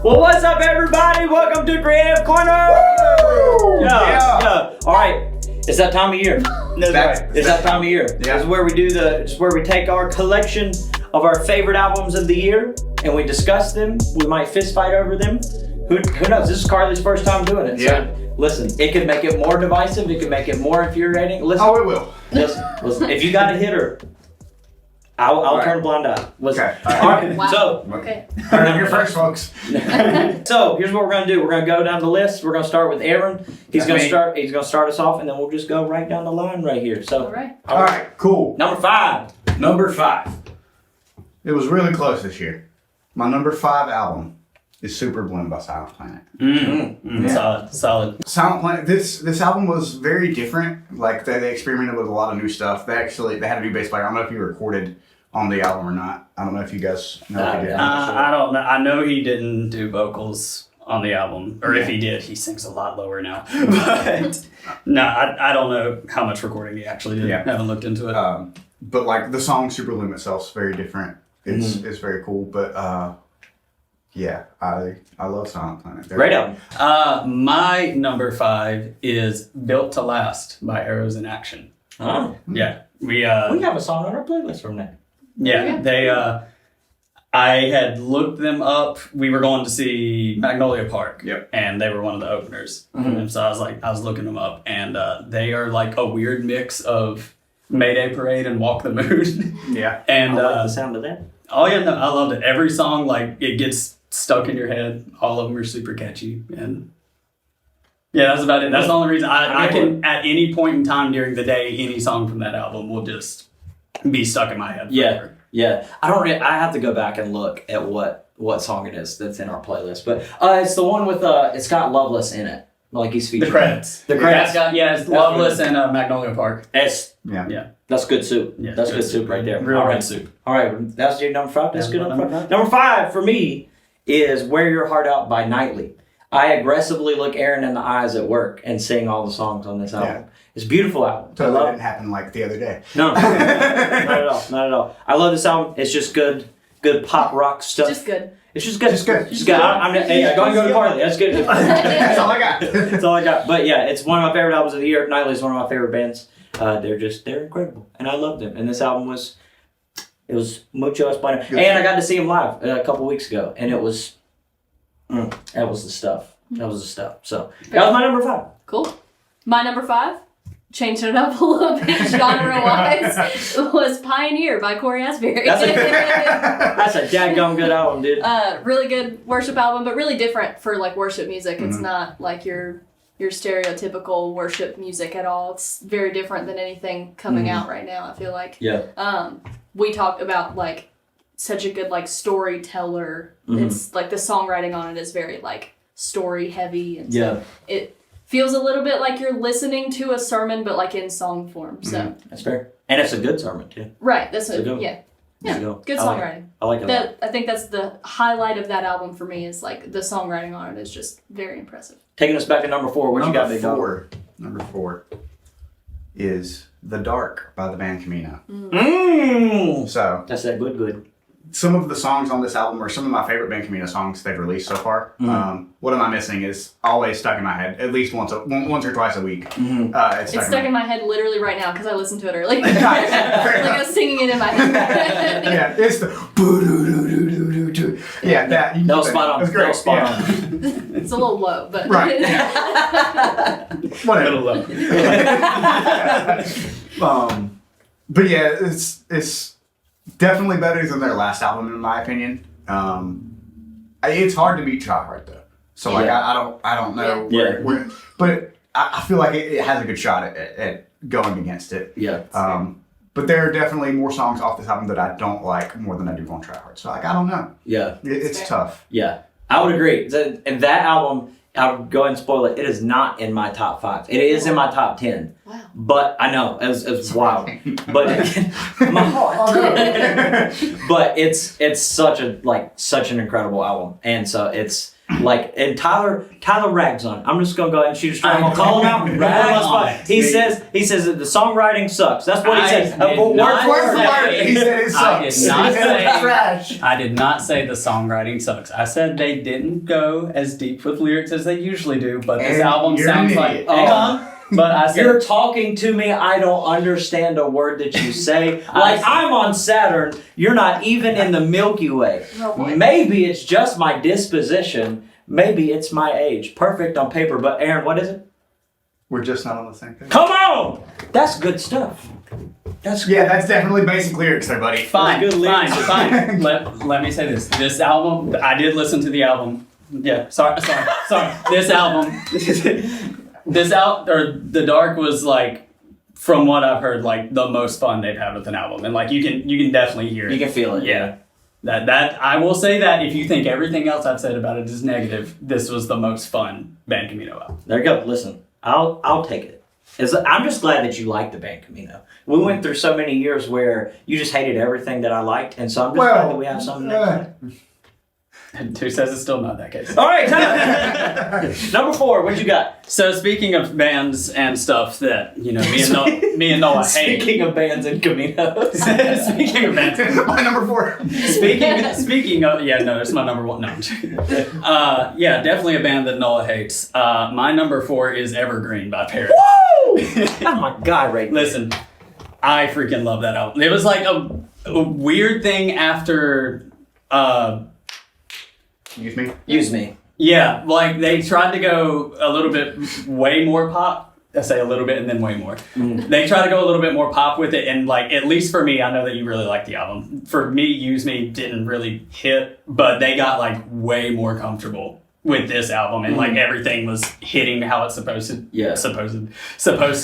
Well, what's up, everybody? Welcome to Creative Corner. Yeah. All right, it's that time of year. It's that time of year. Yeah. This is where we do it's where we take our collection of our favorite albums of the year and we discuss them. We might fist fight over them. Who knows? This is Carly's first time doing it. Yeah. So listen, it could make it more divisive. It could make it more infuriating. Listen. Oh, it will. Listen. If you got a hitter, I'll turn a blind eye. Listen. Okay. All right. Wow. So. Okay. Turn up your first, folks. So here's what we're gonna do. We're gonna go down the list. We're gonna start with Aaron. He's gonna start us off, and then we'll just go right down the line right here. So All right. All right, cool. Number five. It was really close this year. My number 5 album is Super Bloom by Silent Planet. Yeah. Solid. Silent Planet. This album was very different. Like they experimented with a lot of new stuff. They had a new bass player. I don't know if he recorded on the album or not. I don't know if you guys know if he did. I don't know. I know he didn't do vocals on the album, or if he did, he sings a lot lower now. But no, I don't know how much recording he actually did. Yeah. I haven't looked into it. But like the song Super Bloom itself is very different. It's very cool. But yeah, I love Silent Planet. Great album. My number 5 is "Built to Last" by Arrows in Action. Oh. Yeah, We have a song on our playlist from that. Yeah, they. I had looked them up. We were going to see Magnolia Park, Yep. and they were one of the openers. And so I was looking them up, and they are like a weird mix of Mayday Parade and Walk the Moon. Yeah. And I like the sound of that. oh yeah, no, I loved it. Every song, like, it gets stuck in your head. All of them are super catchy, and yeah, that's about it. That's the only reason I can at any point in time during the day, any song from that album will just be stuck in my head forever. Yeah. I have to go back and look at what song it is that's in our playlist, but it's the one with it's got Loveless in it. Like he's featured. The credits. The credits. It's Loveless and Magnolia Park. Yeah. That's good soup. Yeah, That's good soup right there. Real All red right. soup. All right, that's your number 5. That's Yeah, good. number Number 5. five. Number 5 for me is "Wear Your Heart Out" by Nightly. I aggressively look Aaron in the eyes at work and sing all the songs on this album. Yeah. It's a beautiful album. Totally didn't happen like the other day. No, not at all. Not at all. I love this album. It's just good pop rock stuff. Just good. It's just good. Just good. Just good. I go to Carly. That's good. That's all I got. That's all I got. But yeah, it's one of my favorite albums of the year. Nightly is one of my favorite bands. They're incredible, and I love them. And this album was mucho español. And I got to see him live a couple weeks ago, and it was that was the stuff. That was the stuff. So that was my number 5. Cool. My number 5, changing it up a little bit genre-wise, was "Pioneer" by Corey Asbury. That's a dadgum good album, dude. Really good worship album, but really different for like worship music. It's not like your stereotypical worship music at all. It's very different than anything coming out right now, I feel like. Yeah. We talked about like such a good like storyteller. It's like the songwriting on it is very like story heavy, and so it feels a little bit like you're listening to a sermon, but like in song form. So That's fair. And it's a good sermon too. right, that's It's a good one. yeah, It's a good one. good I like it. songwriting. I like it a lot. I think that's the highlight of that album for me. Is like the songwriting on it is just very impressive. Taking us back to number 4. What you got, big dog? Number 4 is "The Dark" by the band Camino. So That's that good. some of the songs on this album are some of my favorite band Camino songs they've released so far. What Am I Missing is always stuck in my head at least once or twice a week. It's It's stuck in my head literally right now because I listened to it earlier. Like I was singing it in my head. Yeah, it's the boo-doo-doo-doo-doo-doo. Yeah, that. That was spot on. That's That great. was spot Yeah. on. It's a little low, but Right. Whatever. Little low. But yeah, it's definitely better than their last album in my opinion. It's hard to beat Try Hard though. So like I don't know where but I feel like it has a good shot at going against it. Yeah. But there are definitely more songs off this album that I don't like more than I do on Try Hard. So like I don't know. Yeah. It's tough. Yeah. I would agree. And that album, I'll go ahead and spoil it. It is not in my top 5. It is in my top 10. Wow. But I know it's wild. But my heart. But it's such an incredible album, and so it's and Tyler rags on it. I'm just gonna go ahead and shoot a straight. I'm gonna call him out. Rags on it. He says that the songwriting sucks. That's what he says. I did Word not for word. say- He said it sucks. I did not He said it's say- trash. I did not say the songwriting sucks. I said they didn't go as deep with lyrics as they usually do, but this And album you're an sounds like. idiot. Hang on. But I said. You're talking to me. I don't understand a word that you say. Like I'm on Saturn. You're not even in the Milky Way. Oh, boy. Maybe it's just my disposition. Maybe it's my age. Perfect on paper. But Aaron, what is it? We're just not on the same page. Come on! That's good stuff. That's Yeah, that's definitely basic lyrics there, buddy. Fine, Good fine, lyrics. fine. Let me say this. This album, I did listen to the album. Yeah, sorry. This album, The Dark was like, from what I've heard, like the most fun they've had with an album, and like you can definitely hear it. You can feel it. Yeah. That I will say that if you think everything else I've said about it is negative, this was the most fun Band Camino album. There you go. Listen, I'll take it. I'm just glad that you like the band Camino. We went through so many years where you just hated everything that I liked, and so I'm just glad that we have something that you like. And who says it's still not that case? All right, Tyler. Number 4, what you got? So speaking of bands and stuff that me and Noah hate. Speaking of bands and Camino. Speaking of bands. My number 4. Speaking of, yeah, no, it's my number 1. No, I'm joking. Yeah, definitely a band that Noah hates. My number 4 is Evergreen by APPAREL. Woo! That's my guy right there. Listen, I freaking love that album. It was like a weird thing after, Use me. yeah, like they tried to go a little bit way more pop. I say a little bit and then way more. They try to go a little bit more pop with it, and like at least for me, I know that you really like the album. For me, Use Me didn't really hit, but they got like way more comfortable with this album, and like everything was hitting how it's supposed to. Yeah. Supposed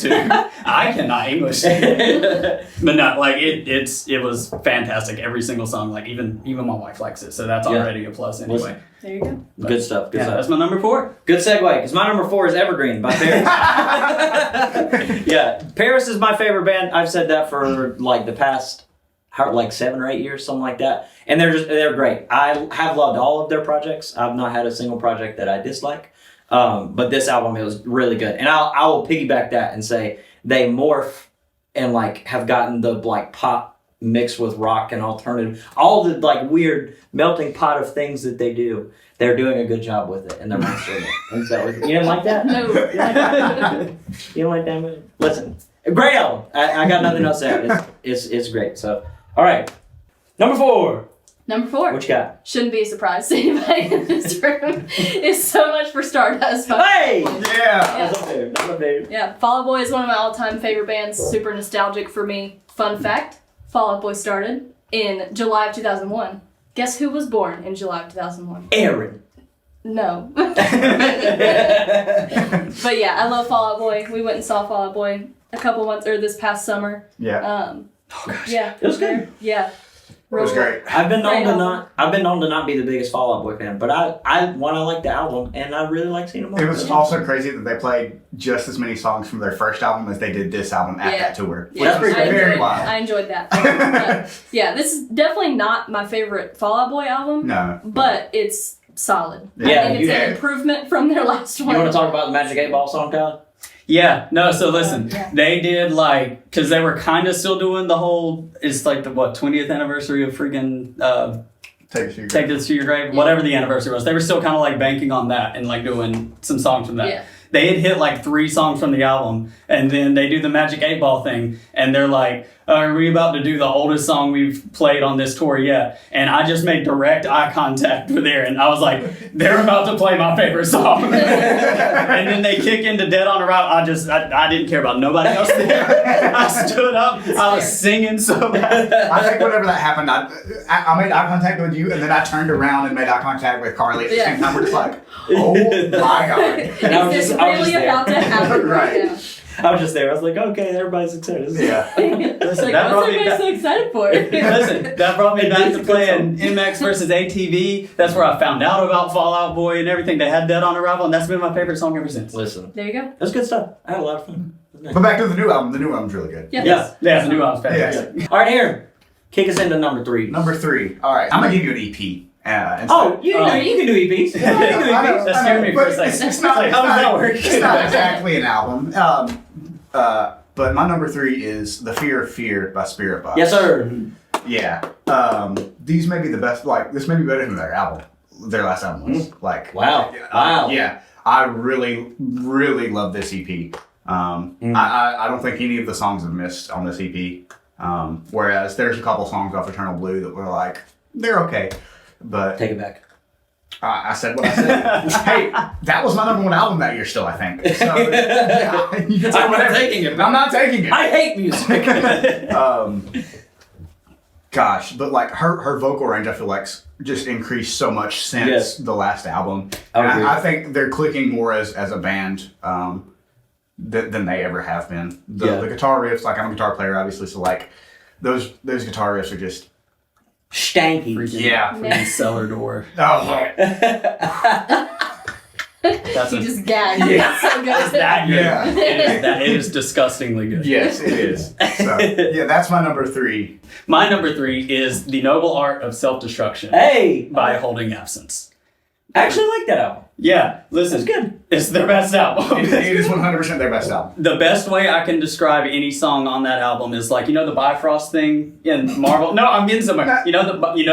to. I cannot English, but no, like it was fantastic. Every single song, like even my wife likes it, so that's already a plus anyway. Listen. There you go. Good stuff. Good Yeah, stuff. that's my number 4. Good segue, because my number 4 is Evergreen by Paris. Yeah, Paris is my favorite band. I've said that for like the past 7 or 8 years, something like that. And they're great. I have loved all of their projects. I've not had a single project that I dislike. But this album, it was really good. And I will piggyback that and say they morph and like have gotten the like pop mixed with rock and alternative, all the like weird melting pot of things that they do. They're doing a good job with it, and they're mastering it. And so, you didn't like that? No. You don't like that movie? Listen, great album. I got nothing else to add. It's great. So, all right, number 4. Number 4. What you got? Shouldn't be a surprise to anybody in this room. It's So Much for Stardust. Hey! Yeah. That's up there. That's up there. Yeah, Fall Out Boy is one of my all-time favorite bands. Super nostalgic for me. Fun fact: Fall Out Boy started in July of 2001. Guess who was born in July of 2001? Aaron. No. But yeah, I love Fall Out Boy. We went and saw Fall Out Boy this past summer. Yeah. Yeah. It was good. Yeah. It was great. I've been known Great to not be the biggest Fall Out Boy fan, but I like the album, and I really like seeing them. It was also crazy that they played just as many songs from their first album as they did this album at that tour. Yeah, That's pretty very wild. I enjoyed that. But, yeah, this is definitely not my favorite Fall Out Boy album. No. But it's solid. Yeah, I think it's an improvement from their last one. You want to talk about the Magic 8 Ball song, Tyler? Yeah, no, so listen, Yeah. they did like, because they were kind of still doing the whole, it's like the 20th anniversary of freaking Take This to Your Grave, whatever the anniversary was. They were still kind of like banking on that and like doing some songs from that. Yeah. They had hit like 3 songs from the album, and then they do the Magic 8 Ball thing, and they're like, are we about to do the oldest song we've played on this tour yet? And I just made direct eye contact with Aaron. I was like, they're about to play my favorite song. And then they kick into Dead on Arrival. I didn't care about nobody else there. I stood up. I was singing so bad. I think whenever that happened, I made eye contact with you, and then I turned around and made eye contact with Carly at the same time. We're just like, oh my God. And I was Is this just really there. about to happen Right. now? I was just there. I was like, okay, everybody's excited. Yeah. It's like, that what's brought me everybody back- so excited for? Listen, that brought me back to playing MX versus ATV. That's where I found out about Fall Out Boy and everything. They had Dead on Arrival, and that's been my favorite song ever since. Listen, There you go. that's good stuff. I had a lot of fun. But back to the new album. The new album's really good. Yeah. Yeah. The new album's fantastic. All right, Aaron, kick us into number 3. Number 3. All right. I'm going to give you an EP. You can do EPs. You can do I know, EPs. That scared me for a second. It's not, Like, how does that work? It's not exactly an album. But my number 3 is The Fear of Fear by Spirit Box. Yes, sir. Yeah. These may be the best. Like, this may be better than their album. Their last album was. Like, Wow. Wow. Yeah. I really, really love this EP. I don't think any of the songs have missed on this EP. Whereas there's a couple songs off Eternal Blue that were like, they're okay. But Take it back. I said what I said. Hey, that was my number 1 album that year still, I think. So, yeah, you can say I'm not whatever. taking it. I'm not taking it. I hate music. Gosh, but like her vocal range, I feel like just increased so much since the last album. And I think they're clicking more as a band than they ever have been. The guitar riffs, like I'm a guitar player, obviously, so like those guitar riffs are just stanky. Freaking cellar door. oh That's You just gagged. That's so good. that good. Yeah. It is disgustingly good. yes, it is. So yeah, that's my number 3. My number 3 is The Noble Art of Self-Destruction Hey, by Holding Absence. I actually like that album. Yeah, listen. It's good. It's their best album. It is 100% their best album. The best way I can describe any song on that album is like, you know the Bifrost thing in Marvel? No, I'm getting somewhere. You know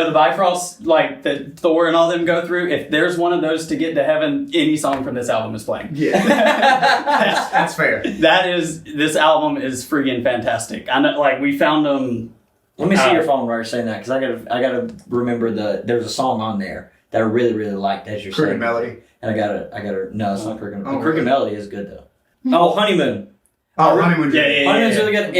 the Bifrost, like that Thor and all them go through? If there's one of those to get to heaven, any song from this album is playing. Yeah, that's fair. This album is freaking fantastic. I know, like, we found them. Let me see your phone while you're saying that, because I gotta remember there's a song on there that I really, really liked as you're saying. Crooked Melody. And I gotta no, it's not Crooked Melody. Oh, Crooked really? Melody is good though. Oh, Honeymoon. Oh, Honeymoon. Yeah. Honeymoon's really good.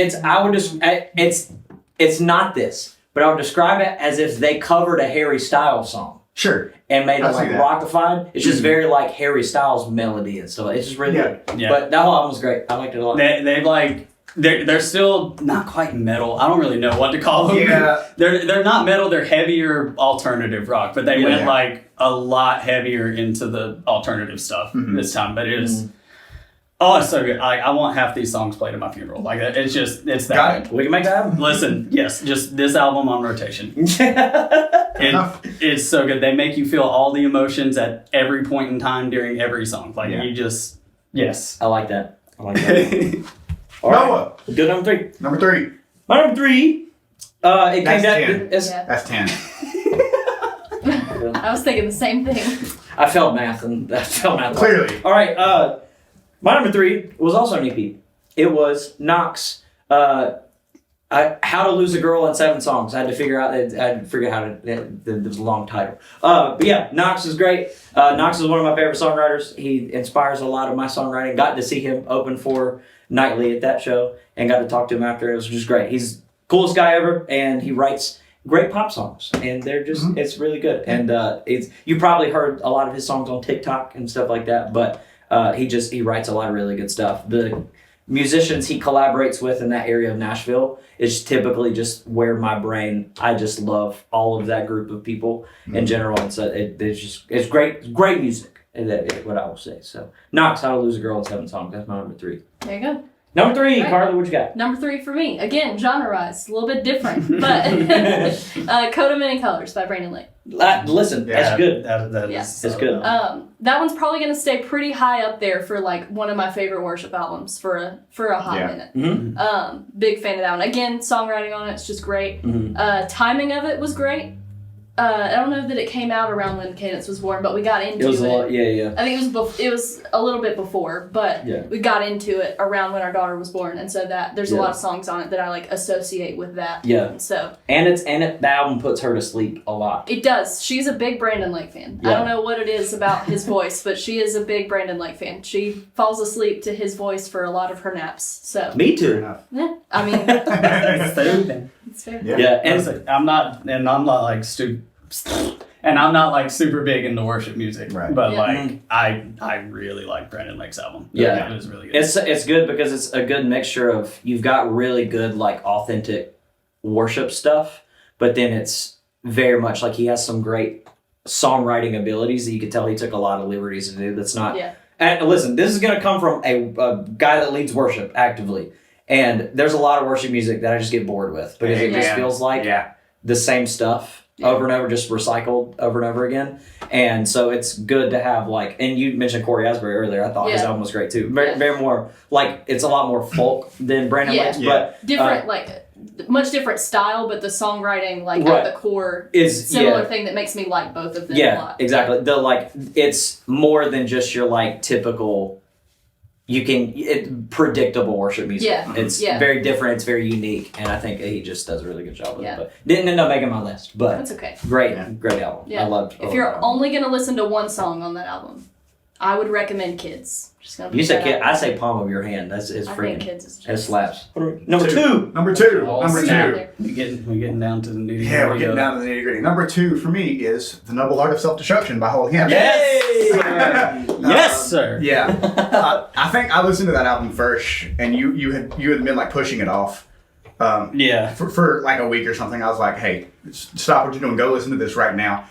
It's not this, but I would describe it as if they covered a Harry Styles song Sure. and made it I see like that. rockified. It's just very like Harry Styles melody and stuff. It's just really good. Yeah. But that whole album was great. I liked it a lot. They like they're still not quite metal. I don't really know what to call them. Yeah. They're not metal. They're heavier alternative rock, but they went Yeah. like a lot heavier into the alternative stuff this time. But it is it's so good. I want half these songs played at my funeral. Like it's that. Got good. We can make that happen. Listen, yes, just this album on rotation. Enough. It's so good. They make you feel all the emotions at every point in time during every song. Like Yeah. you just yes. I like that. All right. Noah. Good number 3. Number 3. My number 3. It came That's down. 10. Yeah. That's 10. I was thinking the same thing. I failed math and I failed math. Clearly. All right. My number 3 was also an EP. It was Knox. How to Lose a Girl in 7 songs. I had to figure out. I had to figure out how to. There was a long title. But yeah, Knox is great. Knox is one of my favorite songwriters. He inspires a lot of my songwriting. Got to see him open for Nightly at that show and got to talk to him after. It was just great. He's the coolest guy ever, and he writes great pop songs, and they're just it's really good. And it's you probably heard a lot of his songs on TikTok and stuff like that, but he writes a lot of really good stuff. The musicians he collaborates with in that area of Nashville is typically just where my brain. I just love all of that group of people in general, and so it's great music. And that is what I will say. So Knox, How to Lose a Girl in 7 songs. That's my number 3. There you go. Number 3, Right. Carly, what you got? Number 3 for me. Again, genre-wise, a little bit different, but Coat of Many Colors by Brandon Lake. Listen, that's good. That Yeah. is It's good. That one's probably gonna stay pretty high up there for like one of my favorite worship albums for a hot minute. Mm-hmm. Big fan of that one. Again, songwriting on it's just great. Mm-hmm. Timing of it was great. I don't know that it came out around when Cadence was born, but we got into It was a lot, yeah. I think it was a little bit before, but Yeah. we got into it around when our daughter was born, and so that there's a lot of songs on it that I like associate with that. Yeah. And so The album puts her to sleep a lot. it does. She's a big Brandon Lake fan. I Yeah. don't know what it is about his voice, but she is a big Brandon Lake fan. She falls asleep to his voice for a lot of her naps. So Me too. yeah, I mean, stupid. it's fair. Yeah. And I'm not like stupid. And I'm not like super big into worship music, Right. but Yeah. like I really like Brandon Lake's album. Yeah. It was really good. it's good because it's a good mixture of you've got really good like authentic worship stuff, but then it's very much like he has some great songwriting abilities that you could tell he took a lot of liberties to do. That's not. Yeah. And listen, this is gonna come from a guy that leads worship actively, and there's a lot of worship music that I just get bored with because it just feels like the same stuff over and over, just recycled over and over again. And so it's good to have like, and you mentioned Corey Asbury earlier. I thought his album was great too. Very more like, it's a lot more folk than Brandon Lake, but different much different style, but the songwriting at the core is similar thing that makes me like both of them a lot. Exactly. It's more than just your like typical. Predictable worship music. Yeah. It's very different. It's very unique, and I think he just does a really good job with it. But didn't end up making my list, but that's okay. Great album. Yeah. I loved. If you're only gonna listen to one song on that album, I would recommend Kids. Just gonna you say Kid, I say Palm of Your Hand. That's I think Kids is just, it slaps. Number two. Number two. We're getting down to the nitty gritty. Yeah, we're getting down to the nitty gritty. Number two for me is The Noble Art of Self-Destruction by Holy Hammer. Yes, sir. Yeah. I think I listened to that album first, and you had been like pushing it off. For like a week or something. I was like, hey, stop what you're doing. Go listen to this right now.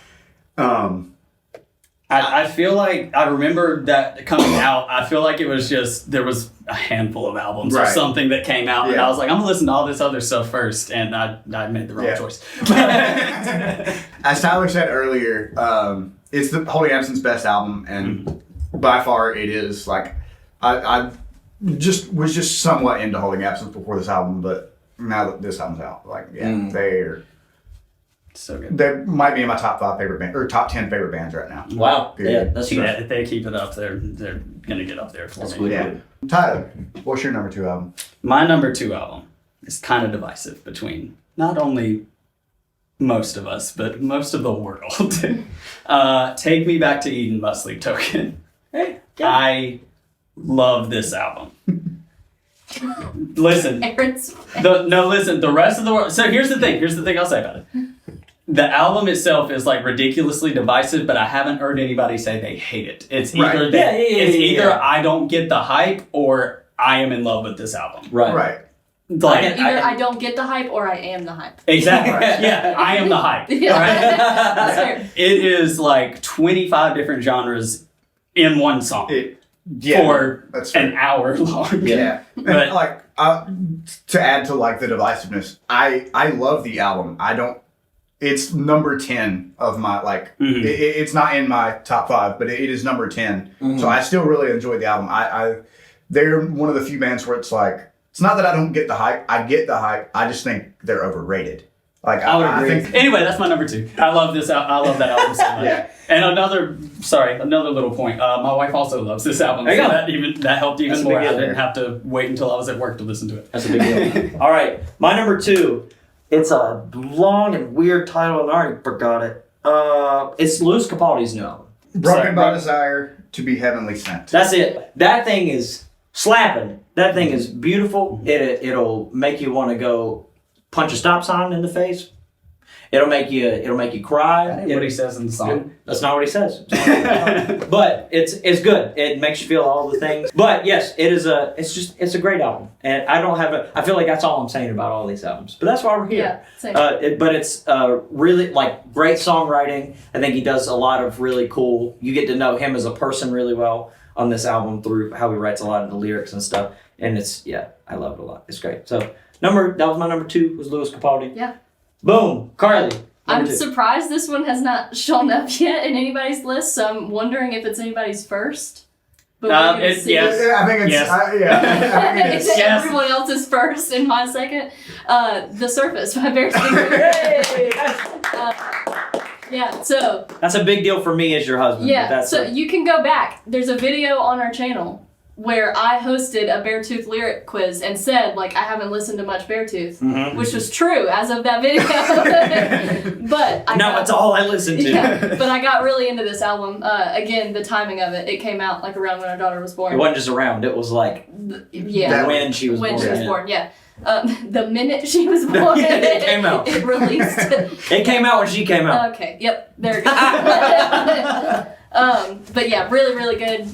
I feel like I remember that coming out. I feel like it was just there was a handful of albums or something that came out, and I was like, I'm gonna listen to all this other stuff first, and I made the wrong choice. As Tyler said earlier, it's the Holy Absent's best album, and by far it is. Like I was just somewhat into Holy Absence before this album, but now that this album's out, like they're so good. They might be in my top 5 favorite band or top 10 favorite bands right now. Wow. Yeah, that's if they keep it up, they're gonna get up there for me. Yeah. Tyler, what's your number 2 album? My number 2 album is kind of divisive between not only most of us, but most of the world. Take Me Back to Eden by Sleep Token. Hey, I love this album. Listen. Listen, the rest of the world. So here's the thing I'll say about it. The album itself is like ridiculously divisive, but I haven't heard anybody say they hate it. It's either I don't get the hype or I am in love with this album. Right. Like, either I don't get the hype or I am the hype. Exactly. Yeah, I am the hype. That's fair. It is like 25 different genres in one song. For an hour long. Yeah. But like to add to like the divisiveness, I love the album. It's number 10 of my like it's not in my top 5, but it is number 10. So I still really enjoyed the album. They're one of the few bands where it's like, it's not that I don't get the hype. I get the hype. I just think they're overrated. Like I would agree. Anyway, that's my number 2. I love this. I love that album so much. And another little point. My wife also loves this album. So that helped even more. I didn't have to wait until I was at work to listen to it. That's a big deal. All right, my number 2. It's a long and weird title, and I already forgot it. It's Louis Capaldi's new album. Broken by Desire to be Heavenly Sent. That's it. That thing is slapping. That thing is beautiful. It'll make you want to go punch a stop sign in the face. It'll make you cry. That ain't what he says in the song. That's not what he says. But it's good. It makes you feel all the things. But yes, it's a great album. And I feel like that's all I'm saying about all these albums. But that's why we're here. Yeah, same. But it's really like great songwriting. I think he does a lot of really cool. You get to know him as a person really well on this album through how he writes a lot of the lyrics and stuff. And I love it a lot. It's great. So that was my number 2 was Louis Capaldi. Yeah. Boom, Carly. I'm surprised this one has not shown up yet in anybody's list, so I'm wondering if it's anybody's first. But I think it's it's everyone else's first and my second. The Surface by Bear so that's a big deal for me as your husband. Yeah, so you can go back. There's a video on our channel where I hosted a Beartooth lyric quiz and said, like, I haven't listened to much Beartooth, which was true as of that video. But it's all I listened to. Yeah, but I got really into this album. Again, the timing of it came out like around when our daughter was born. It wasn't just around. It was like when she was born. The minute she was born, it came out. It released. It came out when she came out. Okay. Yep. There it goes. But yeah, really, really good.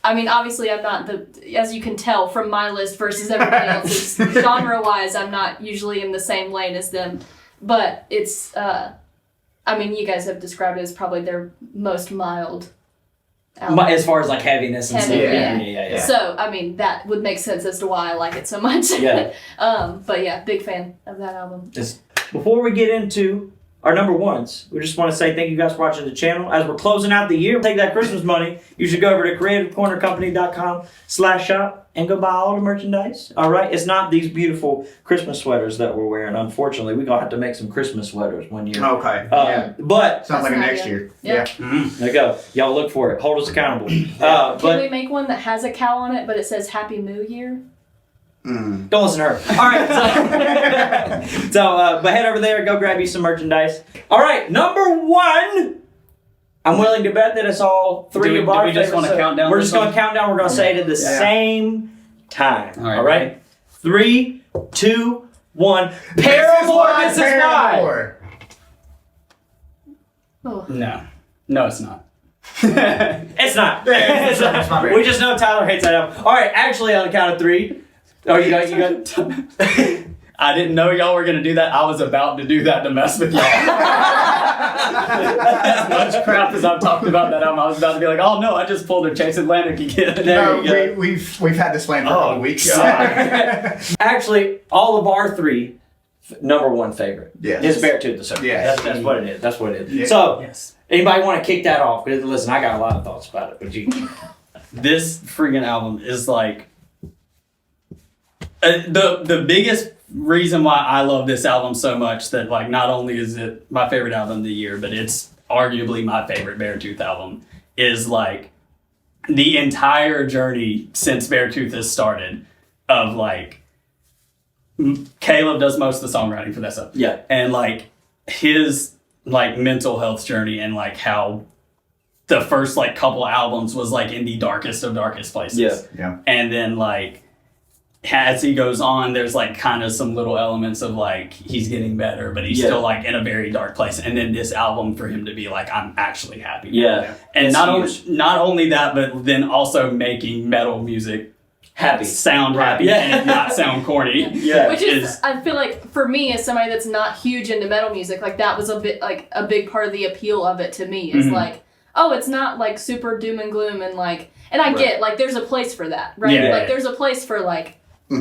I mean, obviously, I'm not as you can tell from my list versus everybody else's, genre-wise, I'm not usually in the same lane as them. But it's, I mean, you guys have described it as probably their most mild album. As far as like heaviness and stuff. Yeah. So, I mean, that would make sense as to why I like it so much. Yeah. But yeah, big fan of that album. Before we get into our number ones. We just want to say thank you guys for watching the channel. As we're closing out the year, take that Christmas money. You should go over to creativecornercompany.com/shop and go buy all the merchandise. All right? It's not these beautiful Christmas sweaters that we're wearing. Unfortunately, we're going to have to make some Christmas sweaters one year. Okay. But sounds like a That's next an year. Yeah. there you go. Y'all look for it. Hold us accountable. Can But we make one that has a cow on it, but it says Happy Moo Year? Mm. don't listen to her. All right. But head over there, go grab you some merchandise. All right, number one. I'm willing to bet that it's all three of our do we just favorites. wanna count down We're this just going one? to count down. We're going to say it at the same time. All right. 3, 2, 1. Paramore, this is why. Paramore. Oh. No, it's not. It's not. Yeah, It's it's not. not. We just know Tyler hates that album. All right, actually, on the count of 3. Oh, you got. I didn't know y'all were gonna do that. I was about to do that to mess with y'all. As much crap as I've talked about that album, I was about to be like, oh no, I just pulled a Chase Atlantic again. There you go. We've had this plan for a Oh, couple weeks. Actually, all of our 3 number 1 favorite Yes. is Beartooth the Serpent. Yes. That's what it is. That's what it is. Yeah. So, Yes. anybody want to kick that off? Because listen, I got a lot of thoughts about it, but you. This freaking album is like the biggest reason why I love this album so much. That like not only is it my favorite album of the year, but it's arguably my favorite Beartooth album. Is like the entire journey since Beartooth has started of like Caleb does most of the songwriting for that stuff. Yeah. And like his like mental health journey and like how the first like couple albums was like in the darkest of darkest places. Yeah. And then like as he goes on, there's like kind of some little elements of like he's getting better, but he's Yeah. still like in a very dark place. And then this album for him to be like, I'm actually happy. Yeah. And It's not huge. not only that, but then also making metal music Happy. sound happy Yeah. and not sound corny. Yeah. Which is, I feel like for me as somebody that's not huge into metal music, like that was a big part of the appeal of it to me. Is Mhm. like, oh, it's not like super doom and gloom and like, and I get like there's a place for that, right? Yeah. Like there's a place for like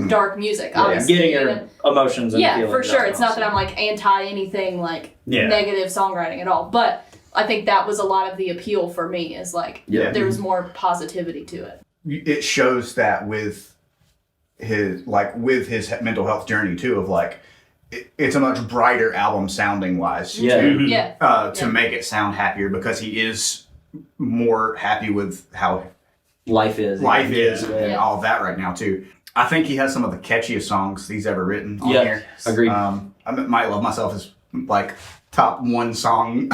dark music, obviously. Getting you your know? emotions and Yeah, feelings for sure. out It's not that also. I'm like anti anything like Yeah. negative songwriting at all, but I think that was a lot of the appeal for me. Is like Yeah. there was more positivity to it. It shows that with his mental health journey too, of like it's a much brighter album sounding wise. Yeah. To, Yeah. to make it sound happier because he is more happy with how life is. life is Yeah. and all of that right now too. I think he has some of the catchiest songs he's ever written on Yeah. here. Agreed. I Might Love Myself is like top 1 song.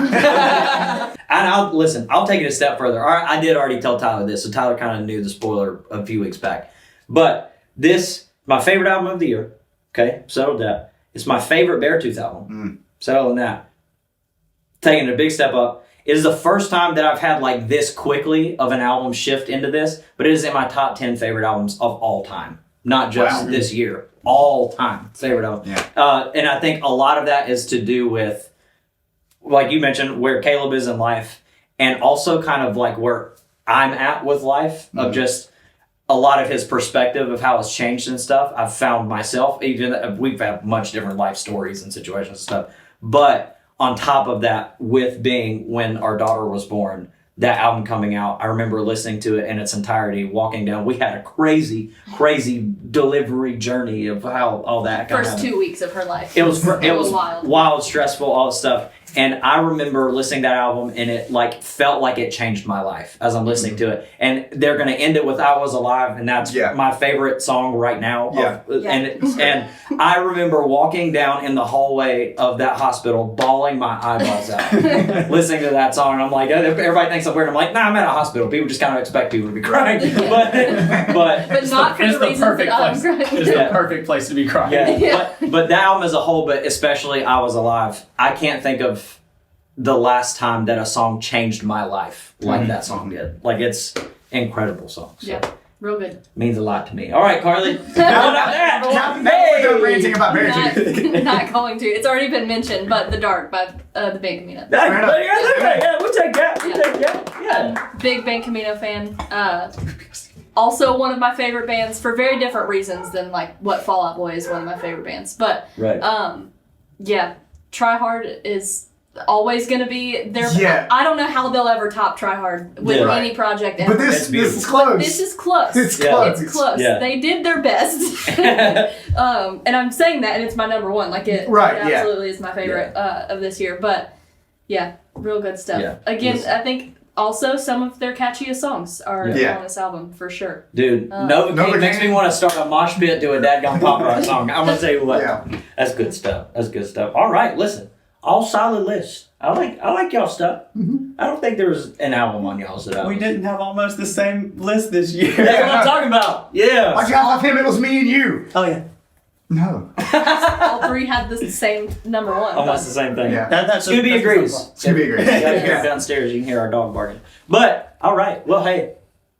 And I'll take it a step further. I did already tell Tyler this, so Tyler kind of knew the spoiler a few weeks back. But this, my favorite album of the year, okay, settled that. It's my favorite Beartooth album. Settled in that. Taking a big step up. It is the first time that I've had like this quickly of an album shift into this, but it is in my top 10 favorite albums of all time. Not just Wow. this year. All time favorite album. Yeah. And I think a lot of that is to do with, like you mentioned, where Caleb is in life, and also kind of like where I'm at with life, of just a lot of his perspective of how it's changed and stuff. I've found myself, even we've had much different life stories and situations and stuff, but on top of that, with being when our daughter was born, that album coming out, I remember listening to it in its entirety, walking down. We had a crazy delivery journey of how all that kind First 2 weeks of her life. it was wild. wild, stressful, all this stuff. And I remember listening to that album, and it like felt like it changed my life as I'm listening to it. And they're gonna end it with "I Was Alive," and that's my favorite song right now. And I remember walking down in the hallway of that hospital, bawling my eyeballs out, listening to that song. And I'm like, everybody thinks I'm weird. I'm like, nah, I'm at a hospital. People just kind of expect people to be crying, but not for the reasons that I'm crying. It's the perfect place to be crying. yeah. But that album as a whole, but especially "I Was Alive," I can't think of the last time that a song changed my life like that song did. Like, it's incredible song. So Yeah, real good. means a lot to me. All right, Carly. Now we're done ranting about Beartooth. Not going to. It's already been mentioned, but The Dark by the Band Camino. Yeah, we'll take that. Yeah. Big Band Camino fan. Also one of my favorite bands for very different reasons than like what Fall Out Boy is one of my favorite bands. But Right. yeah, Try Hard is always gonna be there. Yeah. I don't know how they'll ever top Try Hard with Yeah. any project ever. But this is close. This is close. It's Yeah. close. It's close. Yeah. They did their best. And I'm saying that, and it's my number one. Like it, Right, it yeah. absolutely is my favorite of this year. But yeah, real good stuff. Yeah. Again, Listen. I think also some of their catchiest songs are Yeah. on this album for sure. Dude, Nova Nova makes King. me want to start a mosh pit to a dadgum pop rock song. I'm gonna tell you what. Yeah. That's good stuff. That's good stuff. All right, listen. All solid list. I like y'all stuff. I don't think there was an album on y'all's that I We was- didn't have almost the same list this year. That's what I'm talking about. Yeah. Like half of him, it was me and you. Oh yeah. No. All three had the same number one. Almost the same thing. Yeah. That's Scooby that's agrees. Scooby agrees. You gotta hear Yeah. it downstairs. You can hear our dog barking. But all right. Well, hey,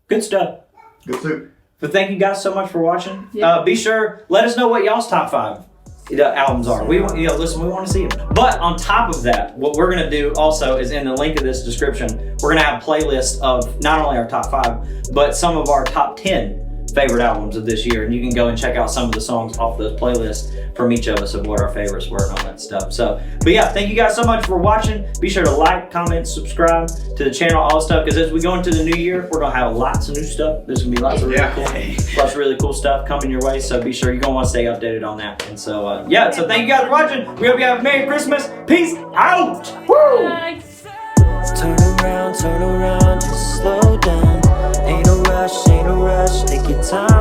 good stuff. Good soup. But thank you guys so much for watching. Yeah. Be sure let us know what y'all's top 5 albums are. We want listen. We want to see them. But on top of that, what we're gonna do also is in the link of this description, we're gonna have a playlist of not only our top 5, but some of our top 10 favorite albums of this year, and you can go and check out some of the songs off those playlists from each of us of what our favorites were and all that stuff. So, but yeah, thank you guys so much for watching. Be sure to like, comment, subscribe to the channel, all the stuff, because as we go into the new year, we're gonna have lots of new stuff. There's gonna be lots of lots of really cool stuff coming your way. So be sure you're gonna want to stay updated on that. And so yeah, so thank you guys for watching. We hope you have a Merry Christmas. Peace out. Woo! Bye. Turn around, just slow down. Ain't no rush, take your time.